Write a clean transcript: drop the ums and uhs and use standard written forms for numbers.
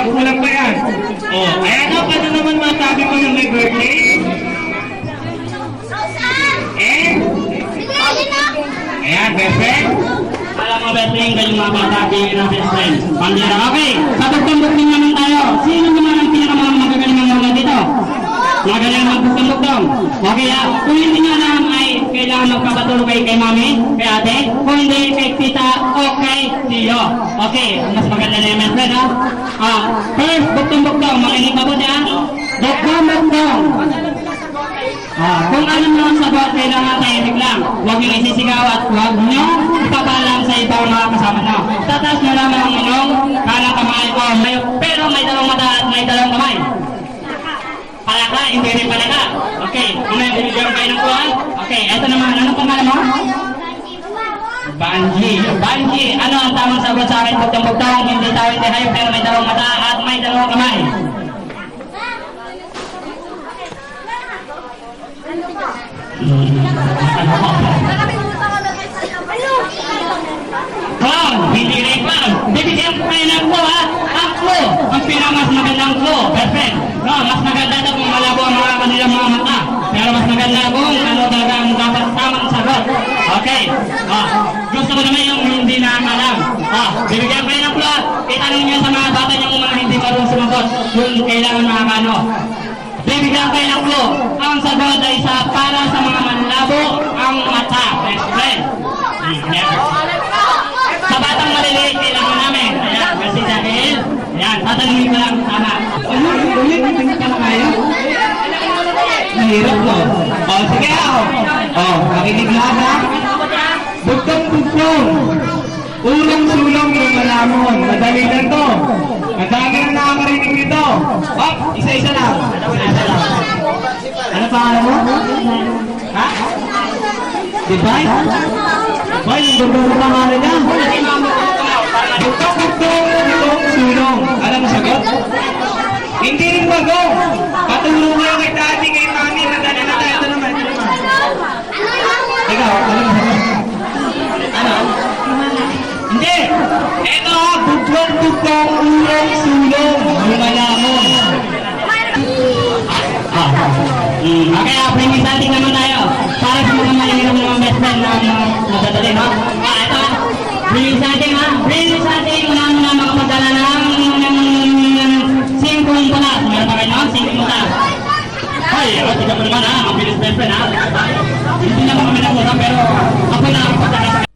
kulang pa yan. Oh, ayan o, paano naman masabi mo na may birthday? Eh? Ayan, best friend. Alam mo, best friend, kayo mga batabi ng best friend. Pandira, okay. Sa bugtong-bugtong naman tayo. Sino naman ang pinakamagagaling ng mga dito? Magaling magbugtong-bugtong. Okay, kung hindi nyo alam ay kailangan magpapatulog kayo kay mami, kay ate, kung hindi kay tita o kay tiyo. Okay, mas maganda na yung best friend, ha? First, bugtong-bugtong. Makinig ka po dyan. Bugtong-bugtong. Kung alam nyo ang sagot, kailangan tahimik lang. Huwag nyo isisigaw at huwag nyo ipapalam sa ibang mga kasama nyo. Tatas nyo lamang ang inyong kanang kamay o pero may dalawang mata at may dalawang kamay. Palaka, hindi rin palaka. Okay, kung may binigyan kayo ng kuhan. Okay, eto naman. Anong pangalan mo? Banji. Banji, ano ang tamang sagot sa akin? Bugtong-bugtong, hindi tawid ni hayop pero may dalawang mata at may dalawang kamay. Hindi rin pa. Bibigyan ko kayo ng clue, ha? Ang clue. Ang pinamas magandang clue. Perfect. No, mas maganda na kung malabo ang mga kanilang mga mata. Pero mas maganda kung ano talaga ang dapat tamang sagot. Okay. Gusto ko naman yung hindi na alam. Bibigyan ko kayo ng clue. Itanong nyo sa mga bata nyo kung mga hindi marunong sumagot. Kung kailangan makakano. Bibigyan kayo ng clue. Ang sagot ay para sa mga manlabo ang mata. Best friend. Sa batang maliliit, kailangan namin. Ayan, kasi dahil, ayan, tatanungin ko lang tama. Ulit, hindi ka na kaya? Mahirap to. Sige makinig lahat ha. Bugtong-bugtong. Ulong-sulong yung malamon. Madali lang to. Madami na nakakarinig nito. Isa-isa lang. Ano pangalan mo? Ha? Divine? Boy, yung ganda ng pangalan niya. Bugtong-bugtong, ulong-sulong. Alam mo sagot? Hindi rin bagong. Patulong mo kay daddy, kay mami. Madali na tayo. Ito naman. Ikaw, alam mo sagot? Ano? Hindi! Ito ha, bugtong-bugtong, ulong-sulong. Lumalamon. Okay, pre-misating naman tayo. Para sa mga maliligaw ng mga best friend na madadali, no? Ito, pre-misating ha. Pre-misating, unahan mo na makapadala ng 5 mula. Meron pa kayo, no? 5 mula. Ay, tignan mo naman ha. Ang bilis best friend ha. Hindi naman kami nagpunta, pero ako na ang pagkakasama.